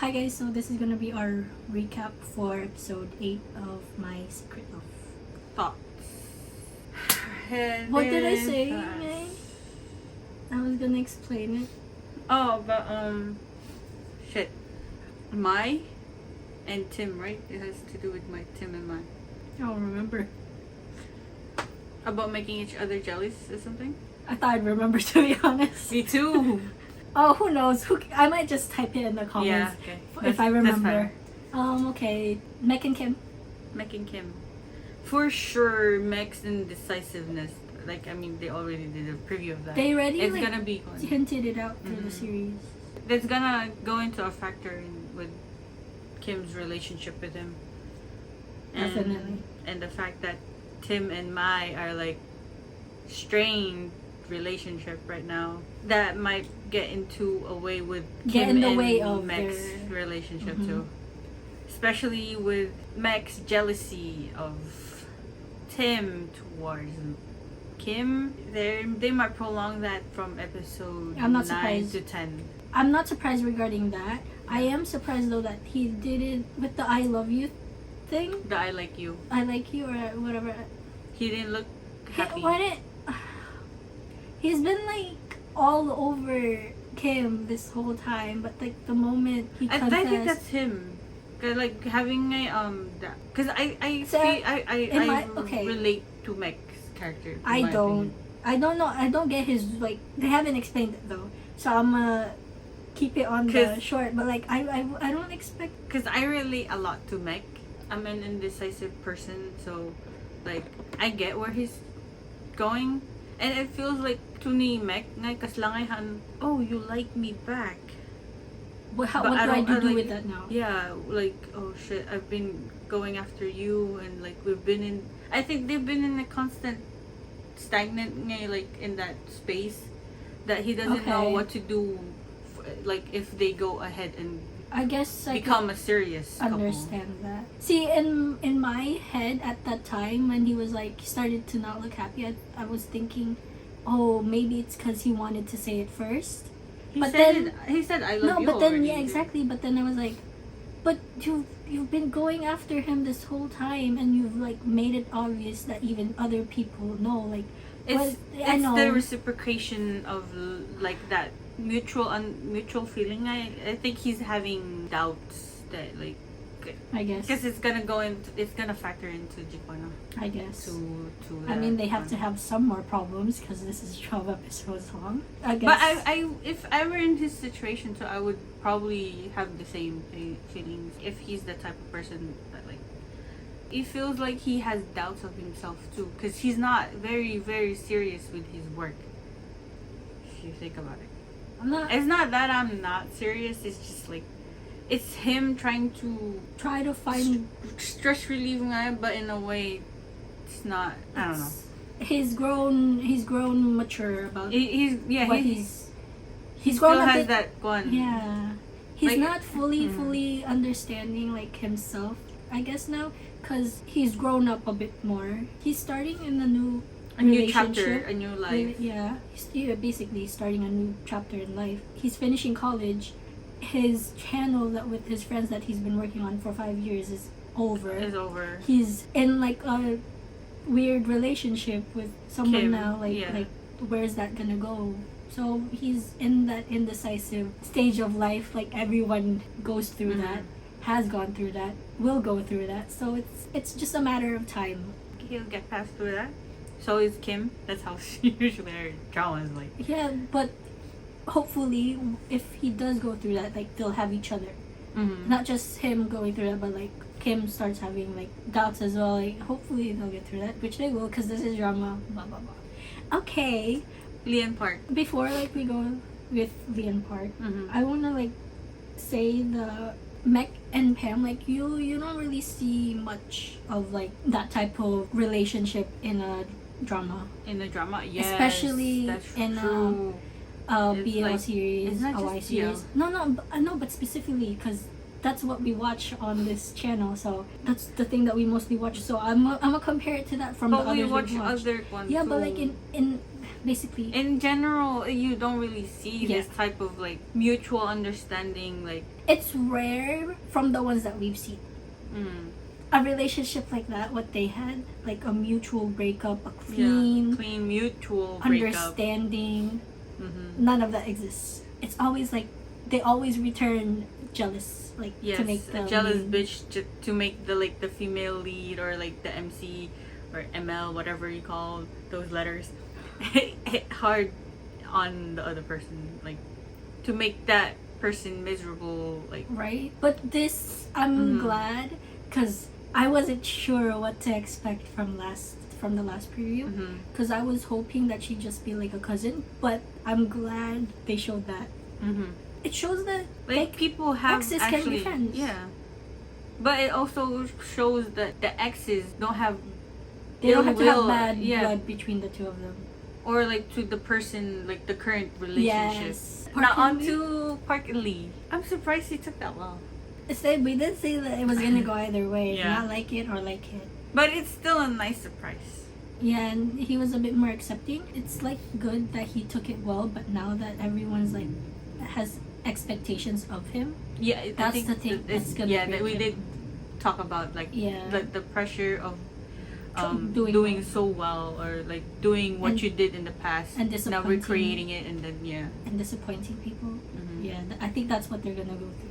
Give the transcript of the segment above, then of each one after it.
Hi guys, so this is gonna be our recap for episode 8 of My Secret of Thoughts. What did I say, May? I was gonna explain it. Oh, but shit. My and Tim, right? It has to do with my Tim and my. I don't remember. About making each other jealous or something? I thought I'd remember, to be honest. Me too. Oh, who knows? I might just type it in the comments. Yeah, okay. If I remember. Okay. Meg and Kim. Meg and Kim. For sure, Meg's indecisiveness. Like, I mean, they already did a preview of that. They already It's gonna be fun. hinted it out through the series. That's gonna go into a factor with Kim's relationship with him. Definitely. And the fact that Tim and Mai are like strained relationship right now that might get into a way with Kim and Meg's relationship too. Especially with Meg's jealousy of Tim towards Kim. They might prolong that from episode 9 to 10. I'm not surprised regarding that. I am surprised though that he did it with the I love you thing. The I like you. I like you or whatever. He didn't look happy. He's been like all over Kim this whole time, but like the moment he confessed, I think that's him. Cause like having a because I relate to Meg's character. I don't know. I don't get his, like, they haven't explained it though, so I'm gonna keep it on the short. But like I don't expect, because I relate a lot to Meg. I'm an indecisive person, so like I get where he's going. And it feels like to ni Meg, oh, you like me back. What do I do with that now? Yeah, like, oh shit, I've been going after you, and like we've been in. I think they've been in a constant stagnant, like in that space that he doesn't know what to do. Like if they go ahead and I guess I become a serious understand couple. that. See, in my head at that time when he was like started to not look happy, I was thinking, oh, maybe it's because he wanted to say it first. He said I love you. No, but then exactly. But then I was like, but you've been going after him this whole time, and you've like made it obvious that even other people know. Like, it's the reciprocation of like that mutual feeling. I think he's having doubts that, like, I guess because it's gonna factor into Jipana. I guess to I mean, they have to have some more problems because this is 12 episodes long, I guess. But I if I were in his situation, so I would probably have the same feelings. If he's the type of person that, like, it feels like he has doubts of himself too, because he's not very, very serious with his work, if you think about it. It's not that I'm not serious, it's just like it's him trying to find stress relief, but in a way it's not. I don't know. He's grown mature about he's grown still a has bit, that one. Yeah, he's like, not fully understanding like himself, I guess, now, because he's grown up a bit more. He's starting in a new chapter, a new life. He's basically starting a new chapter in life. He's finishing college. His channel that with his friends that he's been working on for 5 years is over. He's in like a weird relationship with someone Kim, now. Like where's that gonna go? So he's in that indecisive stage of life. Like everyone goes through that, has gone through that, will go through that. So it's just a matter of time. He'll get past through that. So is Kim. That's how usually her drama is like. Yeah, but hopefully, if he does go through that, like they'll have each other. Not just him going through that, but like Kim starts having like doubts as well. Like hopefully they'll get through that, which they will, because this is drama. Blah blah blah. Okay. Lian Park. Before like we go with Lian Park, I wanna like say the Meg and Pam, like you don't really see much of like that type of relationship in a drama. Yes. Especially that's in true. BL like, series, OI series. No, but specifically because that's what we watch on this channel. So that's the thing that we mostly watch. So I'm gonna compare it to that from the others we watch. Other ones. Yeah, but like in basically. In general, you don't really see this type of like mutual understanding. Like it's rare from the ones that we've seen. A relationship like that, what they had, like a mutual breakup, a clean mutual understanding. None of that exists. It's always like they always return jealous, like to make the jealous bitch to make the like the female lead or like the MC or ML, whatever you call those letters, hit hard on the other person, like to make that person miserable, like right. But this, I'm glad, because I wasn't sure what to expect from the last preview, because I was hoping that she'd just be like a cousin, but I'm glad they showed that. It shows that like people have exes actually, can be friends. Yeah, but it also shows that the exes don't have they don't have to have bad blood between the two of them, or like to the person, like the current relationship. Yes. Now on to Park and Lee. I'm surprised he took that long. We did say that it was gonna go either way, not like it or like it. But it's still a nice surprise. Yeah, and he was a bit more accepting. It's like good that he took it well, but now that everyone's like has expectations of him, that's the thing. That's gonna we did talk about like the pressure of doing so well, or like doing what you did in the past and now recreating it, and then and disappointing people. I think that's what they're gonna go through.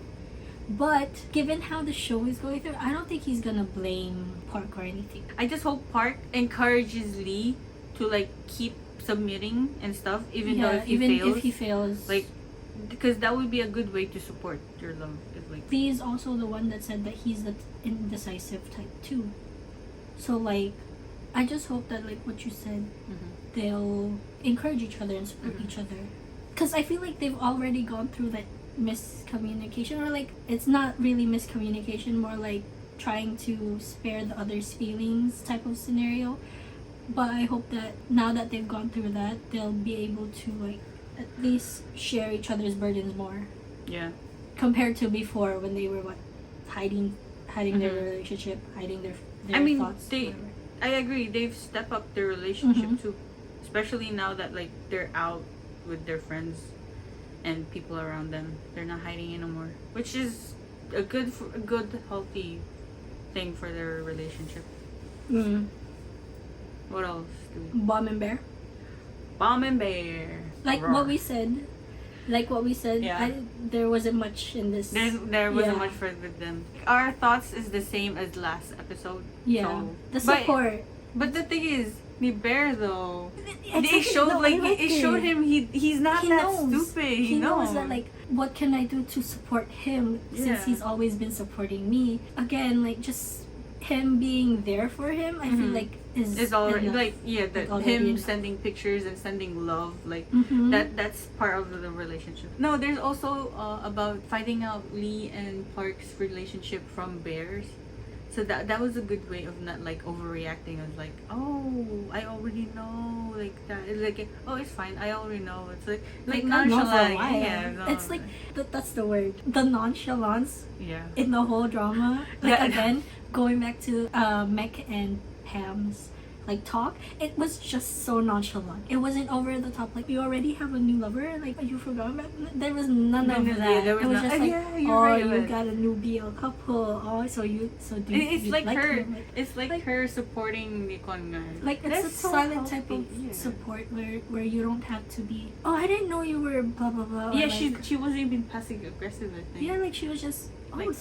But given how the show is going through, I don't think he's gonna blame Park or anything. I just hope Park encourages Lee to like keep submitting and stuff, even though if he fails, like, because that would be a good way to support your love. If like Lee is also the one that said that he's the indecisive type too. So like, I just hope that like what you said, they'll encourage each other and support each other. Because I feel like they've already gone through that miscommunication, or like it's not really miscommunication, more like trying to spare the other's feelings type of scenario. But I hope that now that they've gone through that, they'll be able to like at least share each other's burdens more. Yeah. Compared to before, when they were hiding their relationship, hiding their thoughts. I agree. They've stepped up their relationship too, especially now that like they're out with their friends and people around them. They're not hiding anymore, which is a good healthy thing for their relationship. What else do we... Bomb and Bear. Like what we said, there wasn't much in this. There wasn't much for with them. Our thoughts is the same as last episode. Yeah, so, the support. But the thing is, the Bear though, it showed him he's not stupid. He knows that like, what can I do to support him since he's always been supporting me. Again, like just him being there for him, I feel like is already enough. Like him enough. Sending pictures and sending love, like that's part of the relationship. No, there's also about finding out Lee and Park's relationship from Bear's. So that was a good way of not like overreacting. I was like, oh, I already know, like that. It's like, oh, it's fine. I already know. It's like nonchalant. It's like that's the word. The nonchalance. In the whole drama. Like again, going back to Meg and Pam's like talk, it was just so nonchalant. It wasn't over the top. Like, you already have a new lover. Like, you forgot about. There was none of that. It was just like, you got a new BL couple. Oh, so do it's you like her. him? It's like her supporting Nikon. Like, it's a silent type of support where you don't have to be. Oh, I didn't know you were blah blah blah. Yeah, she wasn't even passive aggressive, I think. Yeah, like she was just you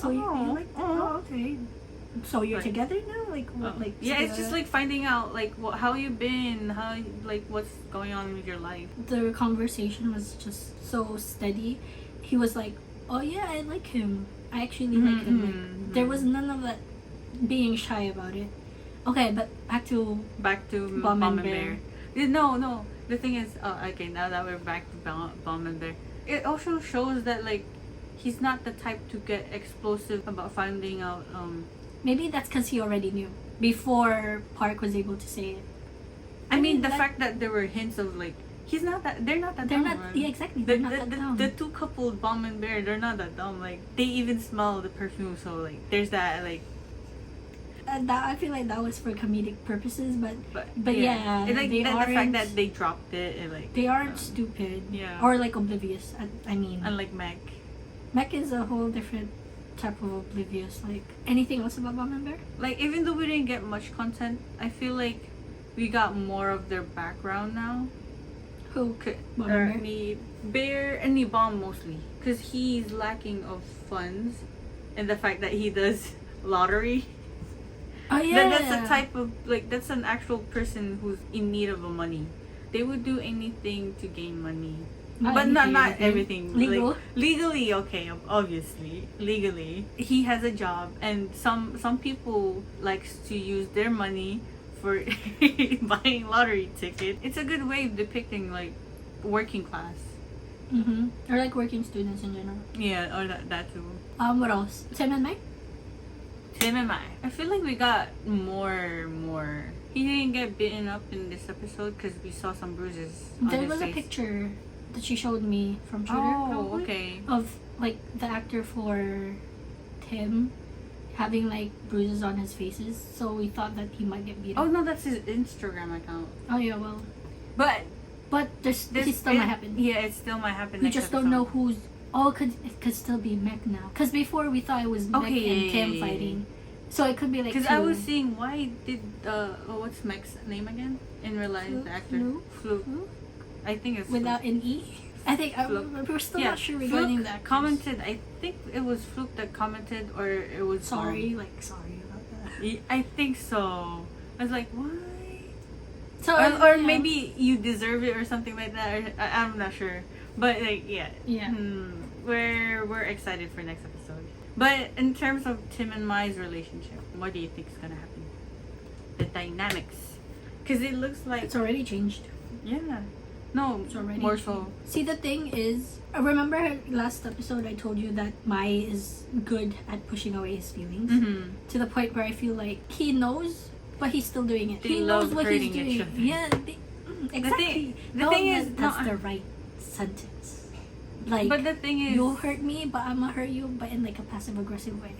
like okay. So you're together now, like what, like it's just like finding out like how you been, what's going on with your life. The conversation was just so steady. He was like, oh yeah, I like him. I actually like him. Like, there was none of that being shy about it. Okay, but back to Bomb and Bear. No. The thing is, okay, now that we're back to Bomb and Bear, it also shows that like he's not the type to get explosive about finding out. Maybe that's because he already knew before Park was able to say it. I mean, the fact that there were hints of like they're not that dumb. Yeah, exactly. They're not that dumb. The two couples, Bomb and Bear, they're not that dumb. Like, they even smell the perfume, so like there's that like. that I feel like that was for comedic purposes, but yeah, it's like they the aren't, fact that they dropped it and like they aren't stupid, or like oblivious. I mean, unlike Meg is a whole different type of oblivious. Like, anything else about Bomb and Bear? Like, even though we didn't get much content, I feel like we got more of their background now. Who? Bomb and Bear? Bear and Bomb mostly, because he's lacking of funds, and the fact that he does lottery. Oh yeah. That's a type of, like, that's an actual person who's in need of money. They would do anything to gain money. But not everything. Legal? Like, legally, okay, obviously. Legally. He has a job, and some people likes to use their money for buying lottery ticket. It's a good way of depicting, like, working class. Or like working students in general. Yeah, or that too. What else? Tim and Mike? Tim and Mai. I feel like we got more. He didn't get bitten up in this episode because we saw some bruises on There his was face. a picture that she showed me from Twitter. Oh, okay. Of like the actor for Tim having like bruises on his faces, so we thought that he might get beaten. Oh no, that's his Instagram account. Oh yeah, well. But it still might happen. Yeah, it still might happen. We just don't know who's. Oh, it could still be Meg now. Because before we thought it was Meg and Kim fighting. So it could be like. Because I was seeing, why did what's Meg's name again in real life? The actor Fluke. I think it's without Fluke. an E. I think we're still not sure regarding that. Commented. I think it was Fluke that commented, or it was sorry about that. I think so. I was like, why? So or maybe you deserve it or something like that. Or, I'm not sure, but like yeah. We're excited for next episode. But in terms of Tim and Mai's relationship, what do you think is gonna happen? The dynamics, because it looks like it's already changed. Yeah. No, it's already more changed. so. See, the thing is, remember last episode I told you that Mai is good at pushing away his feelings to the point where I feel like he knows, but he's still doing it. He knows what he's doing. Yeah, exactly. The thing is, that's the right sentence. Like, but the thing is, you'll hurt me, but I'm gonna hurt you, but in like a passive aggressive way.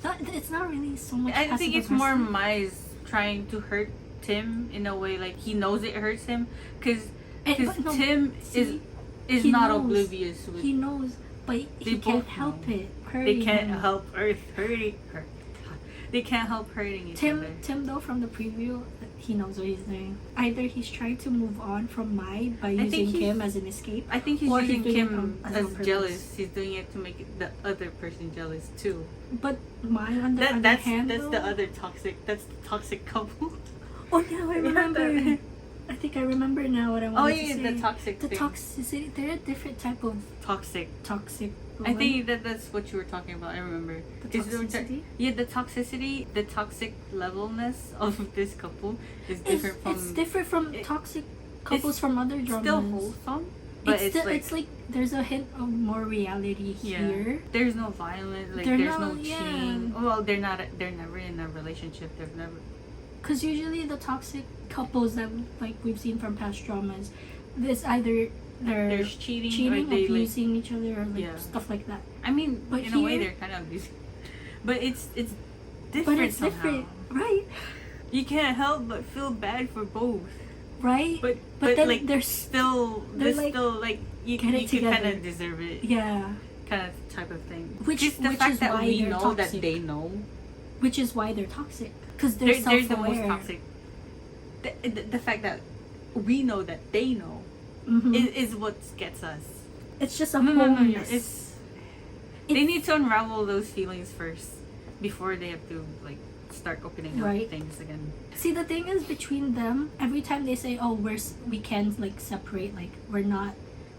Like, it's not really so much. I think it's more Mai's trying to hurt Tim in a way, like he knows it hurts him, because Tim is not oblivious. He knows, but he can't help it. They can't help hurting her. They can't help hurting each other. Tim, though, from the preview, he knows what he's doing. Either he's trying to move on from Mai by using Kim as an escape. I think he's using Kim as jealous. He's doing it to make the other person jealous too. But Mai, on the other hand, that's the other toxic. That's the toxic couple. Oh yeah, I remember. I think I remember now what I wanted to say. Oh yeah, the toxic thing. Toxicity. They're a different type of toxic. I think that's what you were talking about. I remember. The toxicity? The toxicity, the toxic levelness of this couple is different from. It's different from toxic couples from other dramas. Still wholesome, but it's like there's a hint of more reality here. There's no violence. Like there's no cheating. Well, they're never in a relationship. They've never. Because usually the toxic couples that like we've seen from past dramas, this either there's cheating or they abusing each other or like stuff like that. I mean, but in a way they're kind of abusing, but it's different. But it's somehow. Different, right? You can't help but feel bad for both, right? But then like they're still like you can kind of deserve it. Yeah, kind of type of thing. Which is the fact that we know that they know, which is why they're toxic. Because they're self-aware. They're the most toxic. The fact that we know that they know is what gets us. It's just a wholeness. They need to unravel those feelings first before they have to like start opening up things again. See, the thing is between them, every time they say, "Oh, we can't like separate, like we're not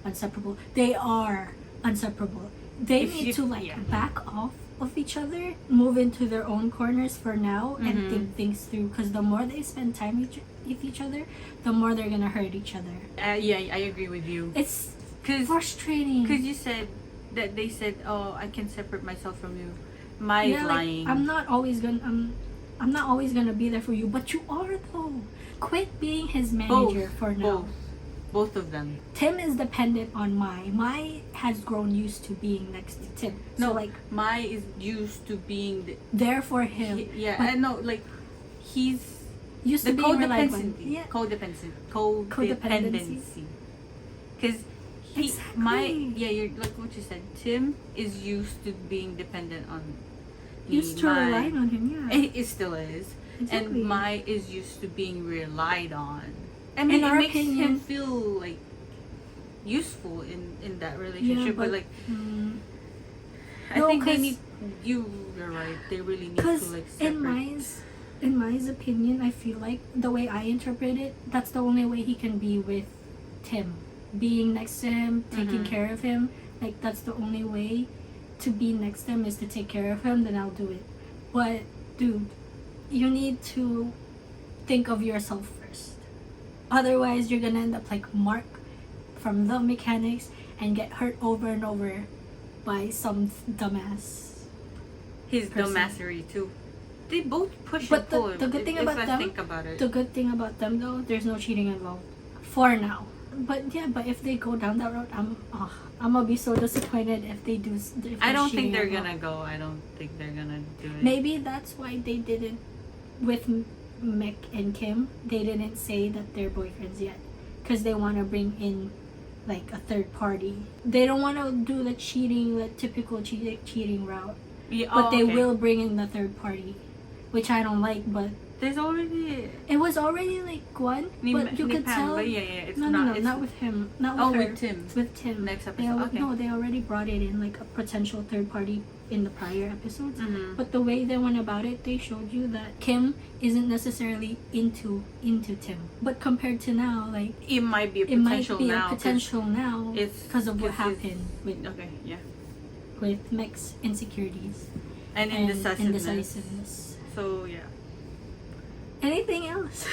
inseparable," they are inseparable. They need to back off of each other, move into their own corners for now, and think things through. Because the more they spend time with each other, the more they're gonna hurt each other. Yeah, I agree with you. It's frustrating. Because you said that they said, "Oh, I can separate myself from you." Mai's lying. I'm not always gonna be there for you, but you are though. Quit being his manager for now. Both of them. Tim is dependent on Mai. Mai has grown used to being next to Tim. So No, like Mai is used to being there for him. I know, like he's used the to being relied on. codependency. Because exactly. you're like what you said. Tim is used to being dependent on used to relying on him. Yeah, it still is. Exactly. And Mai is used to being relied on. I mean, it makes him feel like useful in that relationship, but like I think they need. You're right. They really need to like separate. In Mai's opinion, I feel like the way I interpret it, that's the only way he can be with Tim. Being next to him, taking care of him, like that's the only way to be next to him is to take care of him. Then I'll do it. But dude, you need to think of yourself first. Otherwise, you're gonna end up like Mark from Love Mechanics and get hurt over and over by some dumbass. His dumbassery too. They both push but and pull. The good thing about them, think about it. The good thing about them though, there's no cheating involved for now. But yeah, but if they go down that road, I'm gonna be so disappointed if they do. I don't think they're gonna go. I don't think they're gonna do it. Maybe that's why they didn't with Mick and Kim. They didn't say that they're boyfriends yet, because they want to bring in like a third party. They don't want to do the cheating, the typical cheating route. Yeah, but they will bring in the third party, which I don't like. But there's already. It was already like one, but you could tell. But it's not with him, not with her. With Tim. With Tim. Next episode. No, they already brought it in like a potential third party in the prior episodes. Mm-hmm. But the way they went about it, they showed you that Kim isn't necessarily into Tim. But compared to now, like it might be a potential now. It's because of what happened with with Mick's insecurities and indecisiveness. So yeah. Anything else?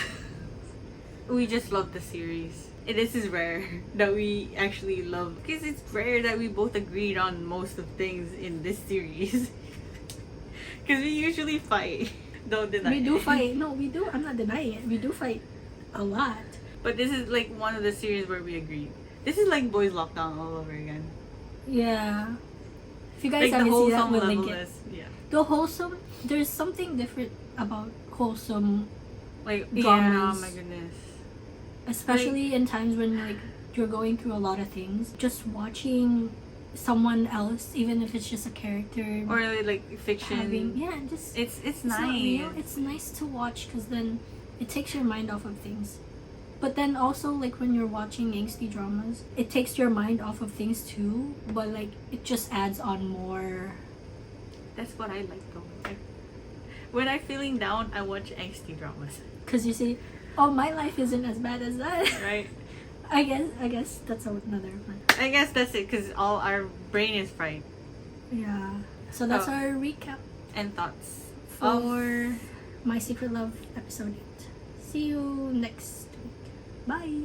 We just love the series. This is rare that we actually love, because it's rare that we both agreed on most of things in this series. Because we usually fight. Don't deny it. We do fight. No, we do. I'm not denying it. We do fight a lot. But this is like one of the series where we agreed. This is like Boys Lockdown all over again. Yeah. If you guys haven't seen that, we'll link it. Yeah. The wholesome, there's something different about wholesome like dramas. Yeah, oh my goodness. Especially in times when like you're going through a lot of things. Just watching someone else, even if it's just a character or like fiction. It's nice. Not real. It's nice to watch because then it takes your mind off of things. But then also like when you're watching angsty dramas, it takes your mind off of things too. But like it just adds on more. That's what I like though. Like, when I'm feeling down, I watch angsty dramas. Cause you see, oh, my life isn't as bad as that. Right. I guess that's another one. I guess that's it, because all our brain is fried. Yeah. So that's our recap and thoughts for My Secret Love episode 8. See you next week. Bye.